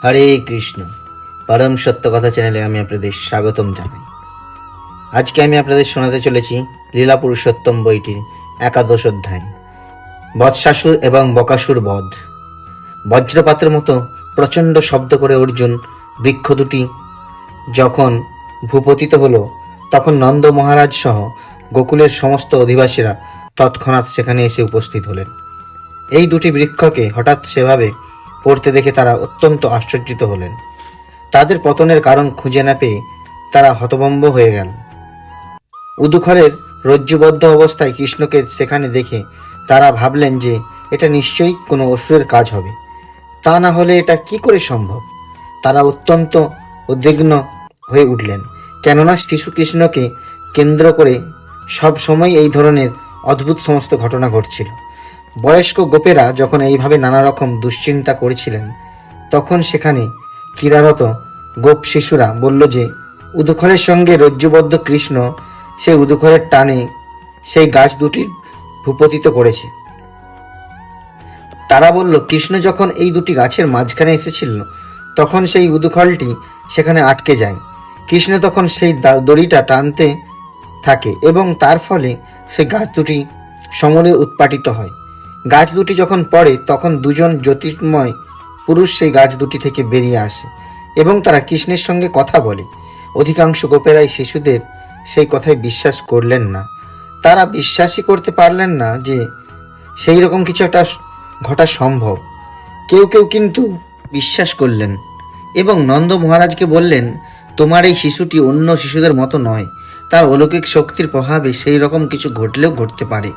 হরে কৃষ্ণ। পরম সত্য কথা চ্যানেলে আমি আপনাদের স্বাগতম জানাই। আজকে আমি আপনাদের শোনাতে চলেছি লীলা পুরুষোত্তম বইটির 11 অধ্যায়, বৎসাসুর এবং বকাসুর বধ। বজ্রপাতের মতো প্রচণ্ড শব্দ করে অর্জুন বৃক্ষ দুটি যখন ভূপতিত হলো, তখন নন্দ মহারাজ সহ গোকুলের সমস্ত অধিবাসীরা তৎক্ষণাৎ সেখানে এসে উপস্থিত হলেন। এই দুটি বৃক্ষকে হঠাৎ সেভাবে পড়তে দেখে তারা অত্যন্ত আশ্চর্যিত হলেন। তাদের পতনের কারণ খুঁজে না পেয়ে তারা হতভম্ব হয়ে গেল। উদুখরের রজ্জুবদ্ধ অবস্থায় কৃষ্ণকে সেখানে দেখে তারা ভাবলেন যে এটা নিশ্চয়ই কোনো অসুরের কাজ হবে, তা না হলে এটা কি করে সম্ভব। তারা অত্যন্ত উদ্বিগ্ন হয়ে উঠলেন, কেননা শিশু কৃষ্ণকে কেন্দ্র করে সব সময় এই ধরনের অদ্ভুত সমস্ত ঘটনা ঘটছিল। বয়স্ক গোপেরা যখন এইভাবে নানা রকম দুশ্চিন্তা করেছিলেন, তখন সেখানে ক্রীড়ারত গোপ শিশুরা বলল যে উদুখরের সঙ্গে রজ্জুবদ্ধ কৃষ্ণ সেই উদুখরের টানে সেই গাছ দুটি ভূপতিত করেছে। তারা বলল, কৃষ্ণ যখন এই দুটি গাছের মাঝখানে এসেছিল তখন সেই উদুখলটি সেখানে আটকে যায়। কৃষ্ণ তখন সেই দড়িটা টানতে থাকে এবং তার ফলে সেই গাছ দুটি সমূলে উৎপাটিত হয়। গাছ দুটি যখন পড়ে তখন দুজন জ্যোতির্ময় পুরুষ সেই গাছ দুটি থেকে বেরিয়ে আসে এবং তারা কৃষ্ণের সঙ্গে কথা বলে। অধিকাংশ গোপেরাই শিশুদের সেই কথায় বিশ্বাস করলেন না। তারা বিশ্বাসই করতে পারলেন না যে সেই রকম কিছু একটা ঘটা সম্ভব। কেউ কেউ কিন্তু বিশ্বাস করলেন এবং নন্দ মহারাজকে বললেন, তোমার এই শিশুটি অন্য শিশুদের মতো নয়, তার অলৌকিক শক্তির প্রভাবে সেই রকম কিছু ঘটলেও ঘটতে পারে।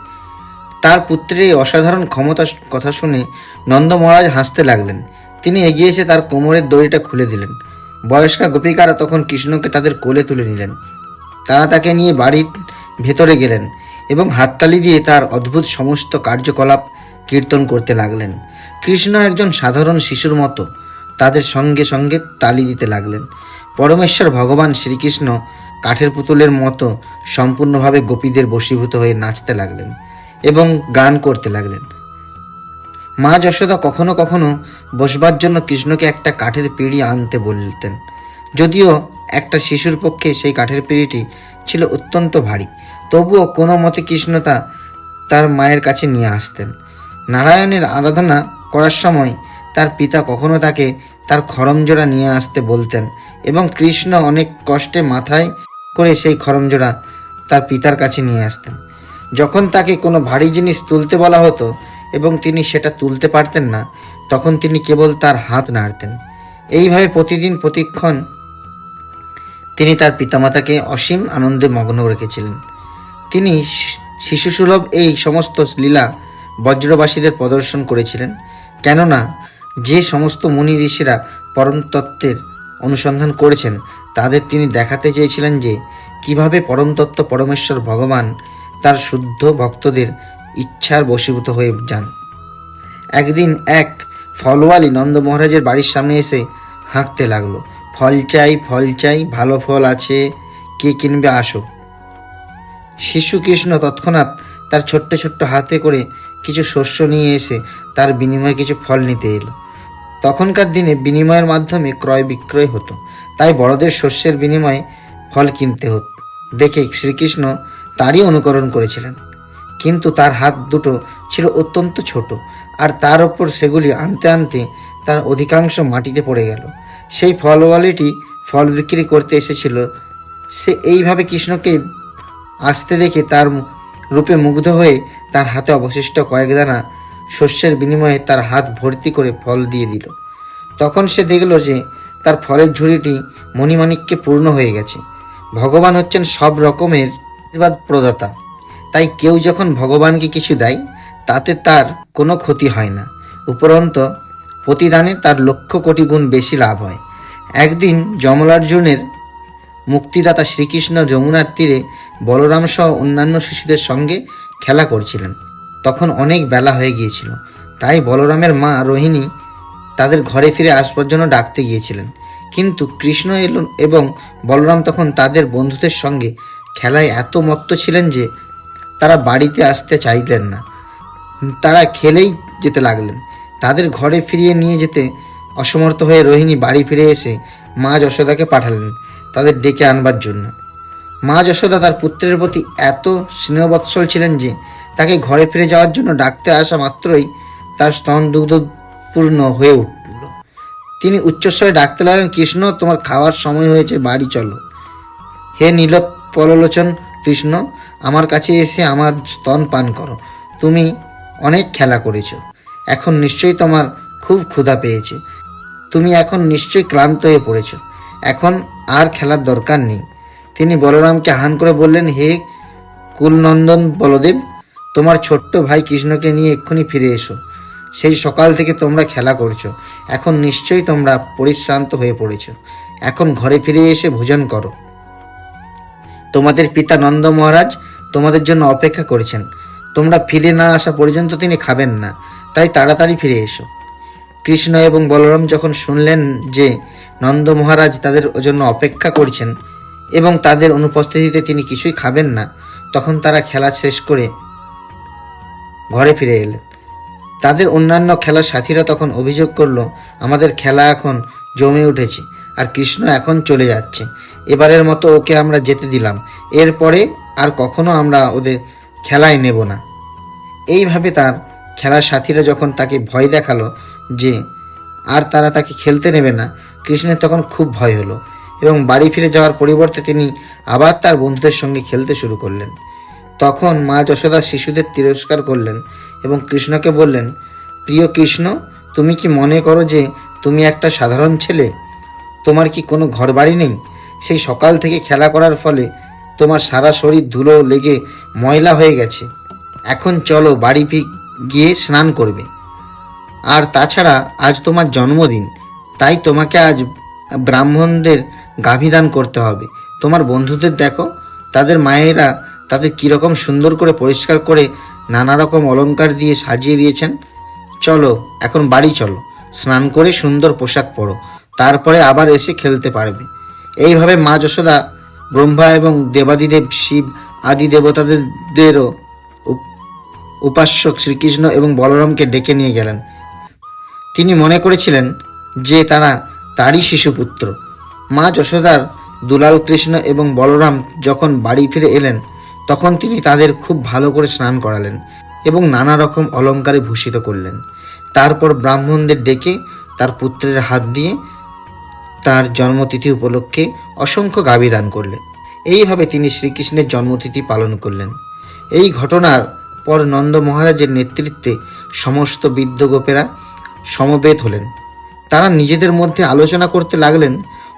তার পুত্রের এই অসাধারণ ক্ষমতার কথা শুনে নন্দ মহারাজ হাসতে লাগলেন। তিনি এগিয়ে এসে তার কোমরের দড়িটা খুলে দিলেন। বয়স্কা গোপিকারা তখন কৃষ্ণকে তাদের কোলে তুলে নিলেন। তারা তাকে নিয়ে বাড়ির ভেতরে গেলেন এবং হাততালি দিয়ে তার অদ্ভুত সমস্ত কার্যকলাপ কীর্তন করতে লাগলেন। কৃষ্ণ একজন সাধারণ শিশুর মতো তাদের সঙ্গে সঙ্গে তালি দিতে লাগলেন। পরমেশ্বর ভগবান শ্রীকৃষ্ণ কাঠের পুতুলের মতো সম্পূর্ণভাবে গোপীদের বশীভূত হয়ে নাচতে লাগলেন এবং গান করতে লাগলেন। মা যশোদা কখনো কখনো বসবার জন্য কৃষ্ণকে একটা কাঠের পিঁড়ি আনতে বলতেন, যদিও একটা শিশুর পক্ষে সেই কাঠের পিঁড়িটি ছিল অত্যন্ত ভারী, তবুও কোনো মতে কৃষ্ণ তার মায়ের কাছে নিয়ে আসতেন। নারায়ণের আরাধনা করার সময় তার পিতা কখনো তাকে তার খড়মজোড়া নিয়ে আসতে বলতেন এবং কৃষ্ণ অনেক কষ্টে মাথায় করে সেই খড়মজোড়া তার পিতার কাছে নিয়ে আসতেন। যখন তাকে কোনো ভারী জিনিস তুলতে বলা হতো এবং তিনি সেটা তুলতে পারতেন না, তখন তিনি কেবল তার হাত নাড়তেন। এইভাবে প্রতিদিন প্রতিক্ষণ তিনি তার পিতামাতাকে অসীম আনন্দে মগ্ন রেখেছিলেন। তিনি শিশুসুলভ এই সমস্ত লীলা বজ্রবাসীদের প্রদর্শন করেছিলেন, কেননা যে সমস্ত মুনি ঋষিরা পরম তত্ত্বের অনুসন্ধান করেছেন তাদের তিনি দেখাতে চেয়েছিলেন যে কিভাবে পরমতত্ত্ব পরমেশ্বর ভগবান তার শুদ্ধ ভক্তদের ইচ্ছার বশীভূত হয়ে যান। একদিন এক ফলওয়ালি নন্দ মহারাজের বাড়ির সামনে এসে হাঁকতে লাগলো, ফল চাই, ভালো ফল আছে, কে কিনবে আসো। শিশু কৃষ্ণ তৎক্ষণাৎ তার ছোট্ট ছোট্ট হাতে করে কিছু শস্য নিয়ে এসে তার বিনিময়ে কিছু ফল নিতে এলো। তখনকার দিনে বিনিময়ের মাধ্যমে ক্রয় বিক্রয় হতো, তাই বড়দের শস্যের বিনিময়ে ফল কিনতে হতো দেখে শ্রীকৃষ্ণ তারই অনুকরণ করেছিলেন। কিন্তু তার হাত দুটো ছিল অত্যন্ত ছোট, আর তার ওপর সেগুলি আনতে আনতে তার অধিকাংশ মাটিতে পড়ে গেল। সেই ফলওয়ালিটি ফল বিক্রি করতে এসেছিল, সে এইভাবে কৃষ্ণকে আসতে দেখে তার রূপে মুগ্ধ হয়ে তার হাতে অবশিষ্ট কয়েক দানা শস্যের বিনিময়ে তার হাত ভর্তি করে ফল দিয়ে দিল। তখন সে দেখল যে তার ফলের ঝুড়িটি মণিমাণিক্যে পূর্ণ হয়ে গেছে। ভগবান হচ্ছেন সব রকমের আশীর্বাদ প্রদাতা, তাই কেউ যখন ভগবানকে কিছু দেয় তাতে তার কোনো ক্ষতি হয় না, উপরন্ত প্রতিদানে তার লক্ষ কোটি গুণ বেশি লাভ হয়। একদিন যমলার্জুনের মুক্তিদাতা শ্রীকৃষ্ণ যমুনার তীরে বলরাম সহ অন্যান্য শিশুদের সঙ্গে খেলা করছিলেন। তখন অনেক বেলা হয়ে গিয়েছিল, তাই বলরামের মা রোহিণী তাদের ঘরে ফিরে আসবার জন্য ডাকতে গিয়েছিলেন। কিন্তু কৃষ্ণ এলো এবং বলরাম তখন তাদের বন্ধুদের সঙ্গে খেলায় এত মত্ত ছিলেন যে তারা বাড়িতে আসতে চাইলেন না। তারা খেলেই যেতে লাগলেন। তাদের ঘরে ফিরিয়ে নিয়ে যেতে অসমর্থ হয়ে রোহিণী বাড়ি ফিরে এসে মা যশোদাকে পাঠালেন তাদের ডেকে আনবার জন্য। মা যশোদা তার পুত্রের প্রতি এত স্নেহবৎসল ছিলেন যে তাকে ঘরে ফিরে যাওয়ার জন্য ডাকতে আসা মাত্রই তার স্তন দুগ্ধপূর্ণ হয়ে উঠল। তিনি উচ্চস্বরে ডাকতে লাগলেন, কৃষ্ণ, তোমার খাওয়ার সময় হয়েছে, বাড়ি চলো। হে নীলোৎপললোচন কৃষ্ণ, আমার কাছে এসে আমার স্তন পান করো। তুমি অনেক খেলা করেছ, এখন নিশ্চয়ই তোমার খুব ক্ষুধা পেয়েছে। তুমি এখন নিশ্চয়ই ক্লান্ত হয়ে পড়েছ, এখন আর খেলার দরকার নেই। তিনি বলরামকে আহ্বান করে বললেন, হে কুলনন্দন বলদেব, তোমার ছোট্ট ভাই কৃষ্ণকে নিয়ে এক্ষুনি ফিরে এসো। সেই সকাল থেকে তোমরা খেলা করছো, এখন নিশ্চয়ই তোমরা পরিশ্রান্ত হয়ে পড়েছ। এখন ঘরে ফিরে এসে ভোজন করো। তোমাদের পিতা নন্দ মহারাজ তোমাদের জন্য অপেক্ষা করেছেন। তোমরা ফিরে না আসা পর্যন্ত তিনি খাবেন না, তাই তাড়াতাড়ি ফিরে এসো। কৃষ্ণ এবং বলরাম যখন শুনলেন যে নন্দ মহারাজ তাদের জন্য অপেক্ষা করছেন এবং তাদের অনুপস্থিতিতে তিনি কিছুই খাবেন না, তখন তারা খেলা শেষ করে ঘরে ফিরে এলেন। তাদের অন্যান্য খেলার সাথীরা তখন অভিযোগ করলো, আমাদের খেলা এখন জমে উঠেছে আর কৃষ্ণ এখন চলে যাচ্ছে। এবারের মতো ওকে আমরা যেতে দিলাম, এরপরে আর কখনো আমরা ওদের খেলায় নেব না। এইভাবে তার খেলার সাথীরা যখন তাকে ভয় দেখালো যে আর তারা তাকে খেলতে নেবে না, কৃষ্ণের তখন খুব ভয় হলো এবং বাড়ি ফিরে যাওয়ার পরিবর্তে তিনি আবার তার বন্ধুদের সঙ্গে খেলতে শুরু করলেন। তখন মা যশোদা শিশুদের তিরস্কার করলেন এবং কৃষ্ণকে বললেন, প্রিয় কৃষ্ণ, তুমি কি মনে করো যে তুমি একটা সাধারণ ছেলে? তোমার কি কোনো ঘরবাড়ি নেই? সেই সকাল থেকে খেলা করার ফলে তোমার সারা শরীর ধুলো লেগে ময়লা হয়ে গেছে। এখন চলো বাড়ি গিয়ে স্নান করবে। আর তাছাড়া আজ তোমার জন্মদিন, তাই তোমাকে আজ ব্রাহ্মণদের গাভীদান করতে হবে। তোমার বন্ধুদের দেখো, তাদের মায়েরা তাদের কীরকম সুন্দর করে পরিষ্কার করে নানা রকম অলংকার দিয়ে সাজিয়ে দিয়েছেন। চলো এখন বাড়ি চলো, স্নান করে সুন্দর পোশাক পরো, তারপরে আবার এসে খেলতে পারবে। এইভাবে মা যশোদা ব্রহ্মা এবং দেবাদিদেব শিব আদি দেবতাদেরও উপাস্য শ্রীকৃষ্ণ এবং বলরামকে ডেকে নিয়ে গেলেন। তিনি মনে করেছিলেন যে তারা তারই শিশুপুত্র। মা যশোদার দুলাল কৃষ্ণ এবং বলরাম যখন বাড়ি ফিরে এলেন, তখন তিনি তাদের খুব ভালো করে স্নান করালেন এবং নানা রকম অলঙ্কারে ভূষিত করলেন। তারপর ব্রাহ্মণদের ডেকে তার পুত্রের হাত দিয়ে তার জন্মতিথি উপলক্ষে অসংখ্য গাভী দান করলেন। এইভাবে তিনি শ্রীকৃষ্ণের জন্মতিথি পালন করলেন। এই ঘটনার পর নন্দ মহারাজের নেতৃত্বে সমস্ত বিদ্যগোপেরা সমবেত হলেন। তারা নিজেদের মধ্যে আলোচনা করতে লাগলেন,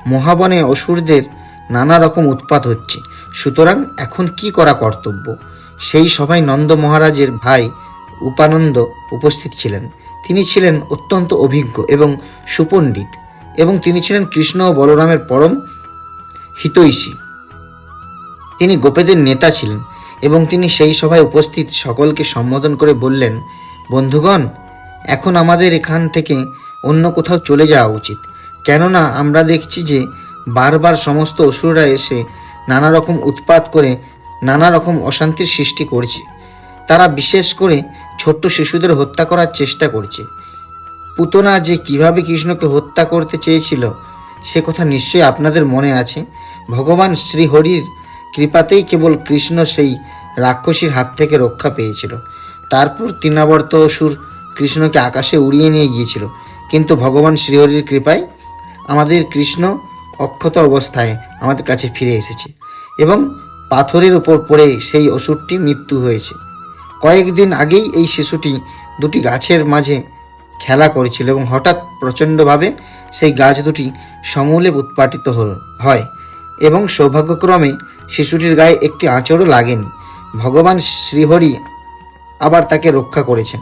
মহাবনে অসুরদের নানা রকম উৎপাত হচ্ছে, সুতরাং এখন কি করা কর্তব্য। সেই সভায় নন্দ মহারাজের ভাই উপানন্দ উপস্থিত ছিলেন। তিনি ছিলেন অত্যন্ত অভিজ্ঞ এবং সুপণ্ডিত এবং তিনি ছিলেন কৃষ্ণ ও বলরামের পরম হিতৈষী। তিনি গোপেদের নেতা ছিলেন এবং তিনি সেই সভায় উপস্থিত সকলকে সম্বোধন করে বললেন, বন্ধুগণ, এখন আমাদের এখান থেকে অন্য কোথাও চলে যাওয়া উচিত। কেননা আমরা দেখছি যে বারবার সমস্ত অসুররা এসে নানা রকম উৎপাত করে নানা রকম অশান্তির সৃষ্টি করছে। তারা বিশেষ করে ছোট্ট শিশুদের হত্যা করার চেষ্টা করছে। পুতনা যে কিভাবে কৃষ্ণকে হত্যা করতে চেয়েছিল সে কথা নিশ্চয়ই আপনাদের মনে আছে। ভগবান শ্রীহরির কৃপাতেই কেবল কৃষ্ণ সেই রাক্ষসীর হাত থেকে রক্ষা পেয়েছিল। তারপর তৃণাবর্ত অসুর কৃষ্ণকে আকাশে উড়িয়ে নিয়ে গিয়েছিল, কিন্তু ভগবান শ্রীহরির কৃপায় আমাদের কৃষ্ণ অক্ষত অবস্থায় আমাদের কাছে ফিরে এসেছে এবং পাথরের উপর পড়ে সেই অসুরটি মৃত্যু হয়েছে। কয়েকদিন আগেই এই শিশুটি দুটি গাছের মাঝে খেলা করেছিল এবং হঠাৎ প্রচণ্ডভাবে সেই গাছ দুটি সমূলে উৎপাটিত হয় এবং সৌভাগ্যক্রমে শিশুটির গায়ে একটি আঁচড়ও লাগেনি। ভগবান শ্রীহরি আবার তাকে রক্ষা করেছেন।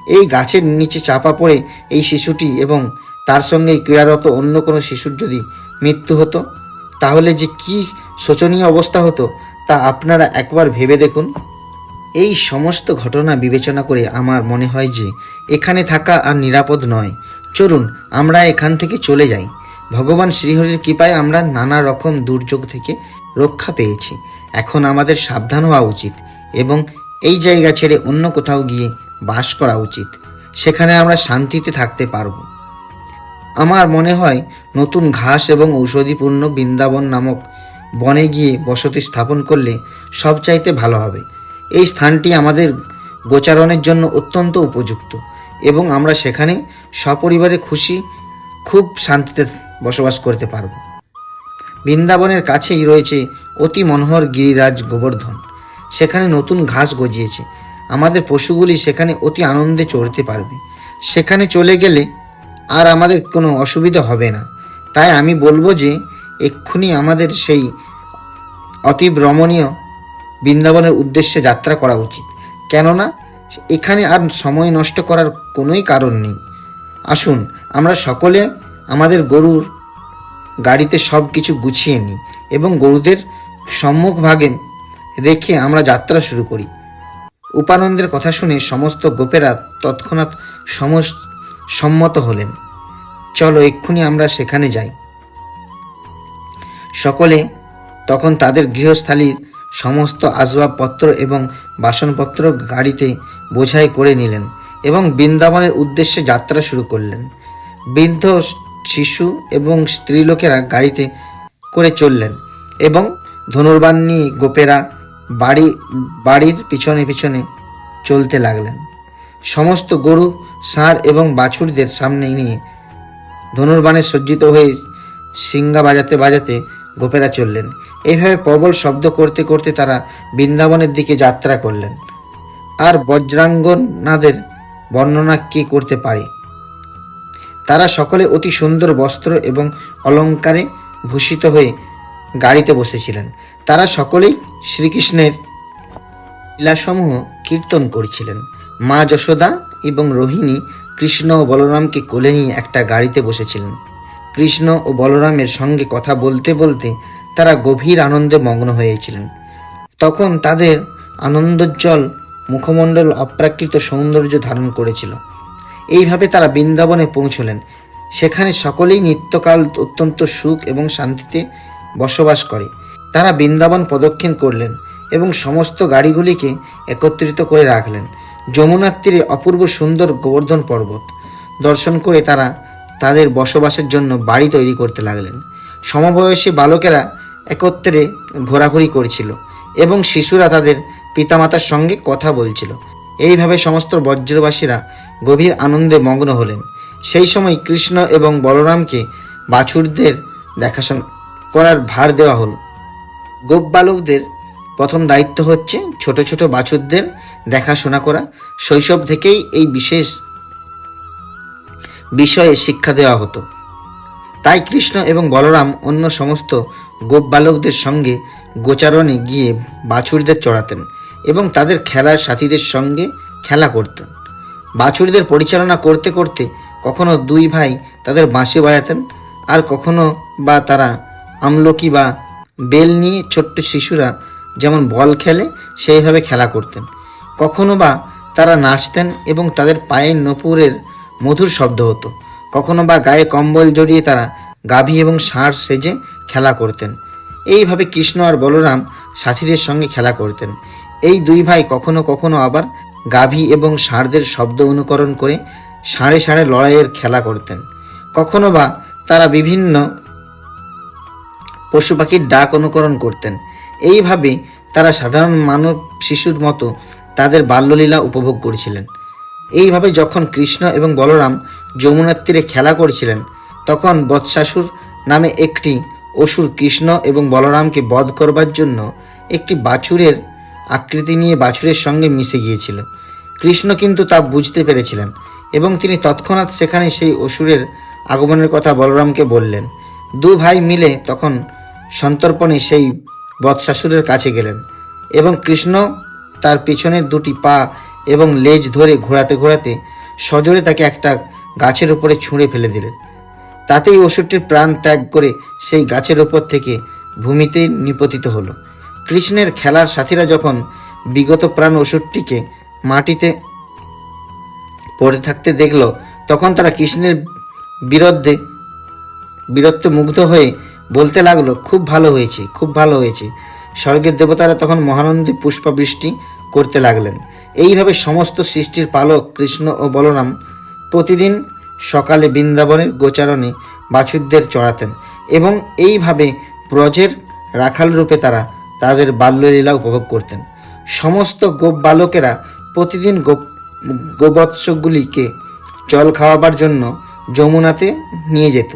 এই গাছের নিচে চাপা পড়ে এই শিশুটি এবং তার সঙ্গে ক্রীড়ারত অন্য কোনো শিশুর যদি মৃত্যু হতো, তাহলে যে কি শোচনীয় অবস্থা হতো তা আপনারা একবার ভেবে দেখুন। এই সমস্ত ঘটনা বিবেচনা করে আমার মনে হয় যে এখানে থাকা আর নিরাপদ নয়। চলুন আমরা এখান থেকে চলে যাই। ভগবান শ্রীহরির কৃপায় আমরা নানা রকম দুর্যোগ থেকে রক্ষা পেয়েছি। এখন আমাদের সাবধান হওয়া উচিত এবং এই জায়গা ছেড়ে অন্য কোথাও গিয়ে বাস করা উচিত। সেখানে আমরা শান্তিতে থাকতে পারব। আমার মনে হয় নতুন ঘাস এবং ঔষধিপূর্ণ বৃন্দাবন নামক বনে গিয়ে বসতি স্থাপন করলে সবচাইতে ভালো হবে। এই স্থানটি আমাদের গোচারণের জন্য অত্যন্ত উপযুক্ত এবং আমরা সেখানে সপরিবারে খুব শান্তিতে বসবাস করতে পারব। বৃন্দাবনের কাছেই রয়েছে অতি মনোহর গিরিরাজ গোবর্ধন। সেখানে নতুন ঘাস গজিয়েছে। আমাদের পশুগুলি সেখানে অতি আনন্দে চড়তে পারবে। সেখানে চলে গেলে আর আমাদের কোনো অসুবিধা হবে না। তাই আমি বলবো যে এক্ষুনি আমাদের সেই অতীব রমণীয় বৃন্দাবনের উদ্দেশ্যে যাত্রা করা উচিত, কেননা এখানে আর সময় নষ্ট করার কোনোই কারণ নেই। আসুন আমরা সকলে আমাদের গরুর গাড়িতে সব কিছু গুছিয়ে নিই এবং গরুদের সম্মুখভাগে রেখে আমরা যাত্রা শুরু করি। উপানন্দের কথা শুনে সমস্ত গোপেরা তৎক্ষণাৎ সম্মত হলেন। চলো এক্ষুনি আমরা সেখানে যাই। সকলে তখন তাদের গৃহস্থালীর সমস্ত আসবাবপত্র এবং বাসনপত্র গাড়িতে বোঝাই করে নিলেন এবং বৃন্দাবনের উদ্দেশ্যে যাত্রা শুরু করলেন। বৃদ্ধ, শিশু এবং স্ত্রীলোকেরা গাড়িতে করে চললেন এবং ধনুর্বাণ নিয়ে গোপেরা বাড়ির পিছনে পিছনে চলতে লাগলেন। সমস্ত গরু, ষাঁড় এবং বাছুরদের সামনে নিয়ে ধনুর্বাণে সজ্জিত হয়ে সিংহা বাজাতে বাজাতে গোপেরা চললেন। এইভাবে প্রবল শব্দ করতে করতে তারা বৃন্দাবনের দিকে যাত্রা করলেন। আর বজ্রাঙ্গনাদের বর্ণনা কে করতে পারে? তারা সকলে অতি সুন্দর বস্ত্র এবং অলঙ্কারে ভূষিত হয়ে গাড়িতে বসেছিলেন। তারা সকলেই শ্রীকৃষ্ণের লীলাসমূহ কীর্তন করছিলেন। মা যশোদা এবং রোহিণী কৃষ্ণ ও বলরামকে কোলে নিয়ে একটা গাড়িতে বসেছিলেন। কৃষ্ণ ও বলরামের সঙ্গে কথা বলতে বলতে তারা গভীর আনন্দে মগ্ন হয়েছিলেন। তখন তাদের আনন্দোজ্জ্বল মুখমণ্ডল অপ্রাকৃত সৌন্দর্য ধারণ করেছিল। এইভাবে তারা বৃন্দাবনে পৌঁছলেন। সেখানে সকলেই নিত্যকাল অত্যন্ত সুখ এবং শান্তিতে বসবাস করে। তারা বৃন্দাবন প্রদক্ষিণ করলেন এবং সমস্ত গাড়িগুলিকে একত্রিত করে রাখলেন। যমুনার তীরে অপূর্ব সুন্দর গোবর্ধন পর্বত দর্শন করে তারা তাদের বসবাসের জন্য বাড়ি তৈরি করতে লাগলেন। সমবয়সী বালকেরা একত্রে ঘোরাঘুরি করছিল এবং শিশুরা তাদের পিতামাতার সঙ্গে কথা বলছিল। এইভাবে সমস্ত ব্রজবাসীরা গভীর আনন্দে মগ্ন হলেন। সেই সময় কৃষ্ণ এবং বলরামকে বাছুরদের দেখাশোনা করার ভার দেওয়া হলো। গোপ বালকদের প্রথম দায়িত্ব হচ্ছে ছোট ছোট বাছুরদের দেখাশোনা করা। শৈশব থেকেই এই বিশেষ বিষয়ে শিক্ষা দেওয়া হতো। তাই কৃষ্ণ এবং বলরাম অন্য সমস্ত গোপ বালকদের সঙ্গে গোচারণে গিয়ে বাছুরদের চড়াতেন এবং তাদের খেলার সাথীদের সঙ্গে খেলা করতেন। বাছুরদের পরিচালনা করতে করতে কখনো দুই ভাই তাদের বাঁশি বাজাতেন, আর কখনো বা তারা আমলকি বা বেল নিয়ে ছোট্ট শিশুরা যেমন বল খেলে সেইভাবে খেলা করতেন। কখনো বা তারা নাচতেন এবং তাদের পায়ের নপুরের মধুর শব্দ হতো। কখনো বা গায়ে কম্বল জড়িয়ে তারা গাভী এবং ষাঁড় সেজে খেলা করতেন। এইভাবে কৃষ্ণ আর বলরাম সাথীদের সঙ্গে খেলা করতেন। এই দুই ভাই কখনো কখনো আবার গাভী এবং ষাঁড়দের শব্দ অনুকরণ করে ষাঁড়ে ষাঁড়ে লড়াইয়ের খেলা করতেন। কখনো বা তারা বিভিন্ন পশু পাখির ডাক অনুকরণ করতেন। এইভাবে তারা সাধারণ মানব শিশুর মতো তাদের বাল্যলীলা উপভোগ করেছিলেন। এইভাবে যখন কৃষ্ণ এবং বলরাম যমুনার তীরে খেলা করছিলেন, তখন বৎসাসুর নামে একটি অসুর কৃষ্ণ এবং বলরামকে বধ করবার জন্য একটি বাছুরের আকৃতি নিয়ে বাছুরের সঙ্গে মিশে গিয়েছিল। কৃষ্ণ কিন্তু তা বুঝতে পেরেছিলেন এবং তিনি তৎক্ষণাৎ সেখানে সেই অসুরের আগমনের কথা বলরামকে বললেন। দু ভাই মিলে তখন সন্তর্পণে সেই বৎসাসুরের কাছে গেলেন এবং কৃষ্ণ তার পেছনের দুটি পা এবং লেজ ধরে ঘোরাতে ঘোরাতে সজোরে তাকে একটা গাছের উপরে ছুঁড়ে ফেলে দিলেন। তাতেই অসুরটির প্রাণ ত্যাগ করে সেই গাছের ওপর থেকে ভূমিতে নিপতিত হলো। কৃষ্ণের খেলার সাথীরা যখন বিগত প্রাণ অসুরটিকে মাটিতে পড়ে থাকতে দেখল, তখন তারা কৃষ্ণের বীরত্বে মুগ্ধ হয়ে বলতে লাগলো, খুব ভালো হয়েছে, খুব ভালো হয়েছে। স্বর্গের দেবতারা তখন মহানন্দে পুষ্পবৃষ্টি করতে লাগলেন। এইভাবে সমস্ত সৃষ্টির পালক কৃষ্ণ ও বলরাম প্রতিদিন সকালে বৃন্দাবনের গোচারণে বাছুরদের চড়াতেন এবং এইভাবে ব্রজের রাখাল রূপে তারা তাদের বাল্যলীলা উপভোগ করতেন। সমস্ত গোপ বালকেরা প্রতিদিন গোবৎসগুলিকে জল খাওয়াবার জন্য যমুনাতে নিয়ে যেত।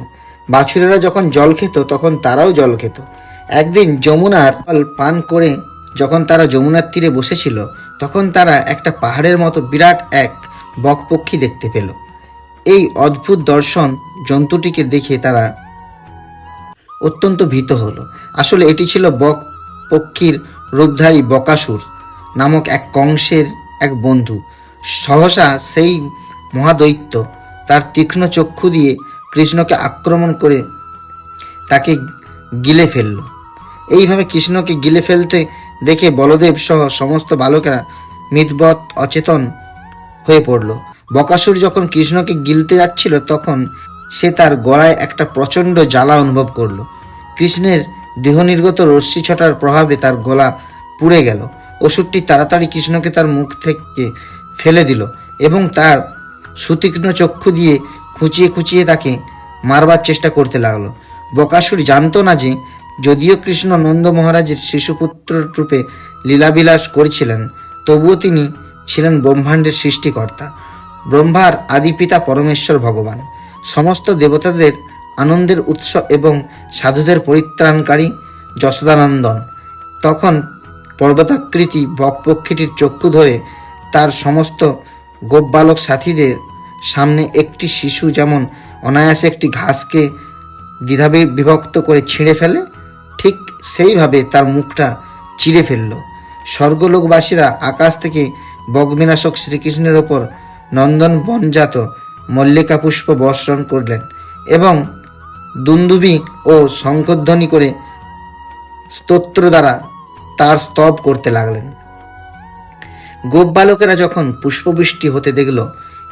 বাছুরেরা যখন জল খেত তখন তারাও জল খেত। একদিন যমুনার জল পান করে যখন তারা যমুনার তীরে বসেছিল তখন তারা একটা পাহাড়ের মতো বিরাট এক বকপক্ষী দেখতে পেল। এই অদ্ভুত দর্শন জন্তুটিকে দেখে তারা অত্যন্ত ভীত হলো। আসলে এটি ছিল বক পক্ষীর রূপধারী বকাসুর নামক এক কংসের এক বন্ধু। সহসা সেই মহাদৈত্য তার তীক্ষ্ণ চক্ষু দিয়ে কৃষ্ণকে আক্রমণ করে তাকে গিলে ফেলল। এইভাবে কৃষ্ণকে গিলে ফেলতে দেখে বলদেব সহ সমস্ত বালকেরা মিতবৎ অচেতন হয়ে পড়ল। বকাসুর যখন কৃষ্ণকে গিলতে যাচ্ছিল তখন সে তার গলায় একটা প্রচণ্ড জ্বালা অনুভব করল। কৃষ্ণের দেহনির্গত রশ্মি ছটার প্রভাবে তার গলা পুড়ে গেল। অসুরটি তাড়াতাড়ি কৃষ্ণকে তার মুখ থেকে ফেলে দিল এবং তার সুতীক্ষ্ণ চক্ষু দিয়ে খুঁচিয়ে খুঁচিয়ে তাকে মারবার চেষ্টা করতে লাগলো। বকাসুর জানতো না যে যদিও কৃষ্ণ নন্দ মহারাজের শিশুপুত্র রূপে লীলাবিলাস করেছিলেন তবুও তিনি ছিলেন ব্রহ্মাণ্ডের সৃষ্টিকর্তা, ব্রহ্মার আদিপিতা পরমেশ্বর ভগবান, সমস্ত দেবতাদের আনন্দের উৎস এবং সাধুদের পরিত্রাণকারী যশোদানন্দন। তখন পর্বতাকৃতি বকপক্ষীটির চক্ষু ধরে তার সমস্ত গোপবালক সাথীদের সামনে একটি শিশু যেমন অনায়াসে একটি ঘাসকে দ্বিধাবে বিভক্ত করে ছিঁড়ে ফেলে ঠিক সেইভাবে তার মুখটা চিরে ফেলল। স্বর্গলোকবাসীরা আকাশ থেকে বকবিনাশক শ্রীকৃষ্ণের ওপর নন্দন বনজাত মল্লিকা পুষ্প বর্ষণ করলেন এবং দুন্দুবি ও শঙ্খধ্বনি করে স্তোত্র দ্বারা তার স্তব করতে লাগলেন। গোপ বালকেরা যখন পুষ্পবৃষ্টি হতে দেখল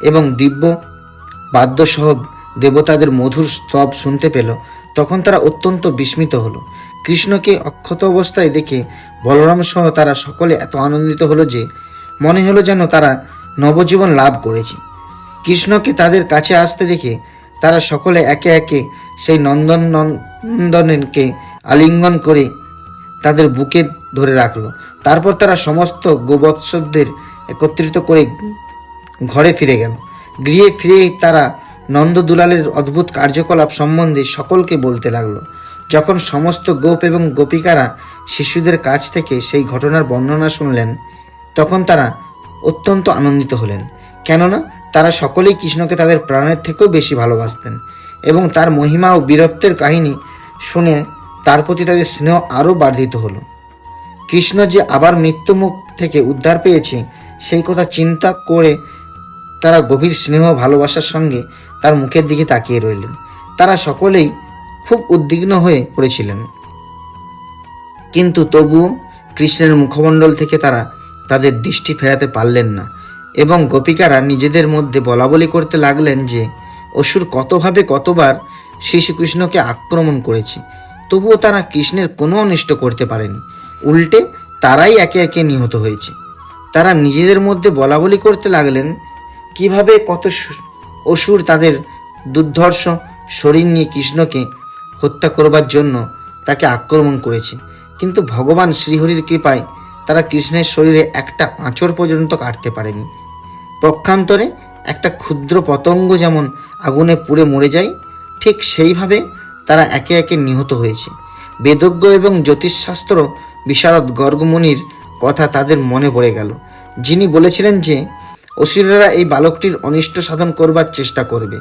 এবং দিব্য বাদ্যসহ দেবতাদের মধুর স্তব শুনতে পেল তখন তারা অত্যন্ত বিস্মিত হলো। কৃষ্ণকে অক্ষত অবস্থায় দেখে বলরাম সহ তারা সকলে এত আনন্দিত হলো যে মনে হলো যেন তারা নবজীবন লাভ করেছে। কৃষ্ণকে তাদের কাছে আসতে দেখে তারা সকলে একে একে সেই নন্দনকে আলিঙ্গন করে তাদের বুকে ধরে রাখলো। তারপর তারা সমস্ত গোবৎসদের একত্রিত করে ঘরে ফিরে গেল। গৃহে ফিরে তারা নন্দদুলালের অদ্ভুত কার্যকলাপ সম্বন্ধে সকলকে বলতে লাগলো। যখন সমস্ত গোপ এবং গোপিকারা শিশুদের কাছ থেকে সেই ঘটনার বর্ণনা শুনলেন তখন তারা অত্যন্ত আনন্দিত হলেন, কেননা তারা সকলেই কৃষ্ণকে তাদের প্রাণের থেকেও বেশি ভালোবাসতেন এবং তার মহিমা ও বীরত্বের কাহিনী শুনে তার প্রতি তাদের স্নেহ আরও বর্ধিত হলো। কৃষ্ণ যে আবার মৃত্যুমুখ থেকে উদ্ধার পেয়েছে সেই কথা চিন্তা করে তারা গভীর স্নেহ ভালোবাসার সঙ্গে তার মুখের দিকে তাকিয়ে রইলেন। তারা সকলেই খুব উদ্বিগ্ন হয়ে পড়েছিলেন, কিন্তু তবুও কৃষ্ণের মুখমণ্ডল থেকে তারা তাদের দৃষ্টি ফেরাতে পারলেন না এবং গোপিকারা নিজেদের মধ্যে বলাবলি করতে লাগলেন যে অসুর কতভাবে কতবার শ্রীকৃষ্ণকে আক্রমণ করেছে, তবুও তারা কৃষ্ণের কোনো অনিষ্ট করতে পারেনি, উল্টে তারাই একে একে নিহত হয়েছে। তারা নিজেদের মধ্যে বলাবলি করতে লাগলেন কিভাবে কত অসুর তাদের দুর্ধর্ষ শরীর নিয়ে কৃষ্ণকে হত্যা করবার জন্য তাকে আক্রমণ করেছে, কিন্তু ভগবান শ্রীহরির কৃপায় তারা কৃষ্ণের শরীরে একটা আঁচড় পর্যন্ত কাটতে পারেনি। পক্ষান্তরে একটা ক্ষুদ্র পতঙ্গ যেমন আগুনে পুড়ে মরে যায় ঠিক সেইভাবে তারা একে একে নিহত হয়েছে। বেদজ্ঞ এবং জ্যোতিষশাস্ত্র বিশারদ গর্গমুনির কথা তাদের মনে পড়ে গেল, যিনি বলেছিলেন যে অসুরেরা এই বালকটির অনিষ্ট সাধন করবার চেষ্টা করবে।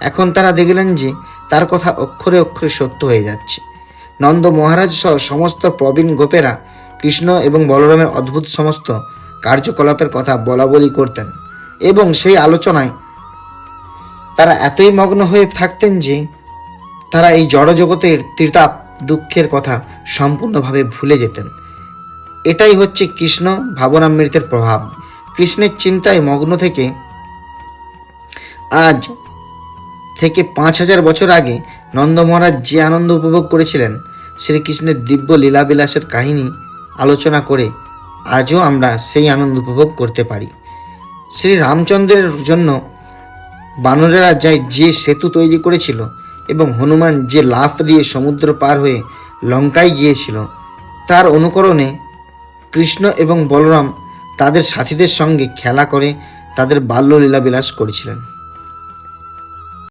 এখন তারা দেখলেন যে তার কথা অক্ষরে অক্ষরে সত্য হয়ে যাচ্ছে। নন্দ মহারাজ সহ সমস্ত প্রবীণ গোপেরা কৃষ্ণ এবং বলরামের অদ্ভুত সমস্ত কার্যকলাপের কথা বলাবলি করতেন এবং সেই আলোচনায় তারা এতই মগ্ন হয়ে থাকতেন যে তারা এই জড়জগতের ত্রিতাপ দুঃখের কথা সম্পূর্ণভাবে ভুলে যেতেন। এটাই হচ্ছে কৃষ্ণ ভাবনামৃতের প্রভাব। কৃষ্ণের চিন্তায় মগ্ন থেকে আজ থেকে 5000 বছর আগে নন্দ মহারাজ যে আনন্দ উপভোগ করেছিলেন শ্রীকৃষ্ণের দিব্য লীলাবিলাসের কাহিনী আলোচনা করে আজও আমরা সেই আনন্দ উপভোগ করতে পারি। শ্রী রামচন্দ্রের জন্য বানরেরা যে সেতু তৈরি করেছিল এবং হনুমান যে লাফ দিয়ে সমুদ্র পার হয়ে লঙ্কায় গিয়েছিল, তার অনুকরণে কৃষ্ণ এবং বলরাম তাদের সাথীদের সঙ্গে খেলা করে তাদের বাল্যলীলা বিলাস করেছিলেন।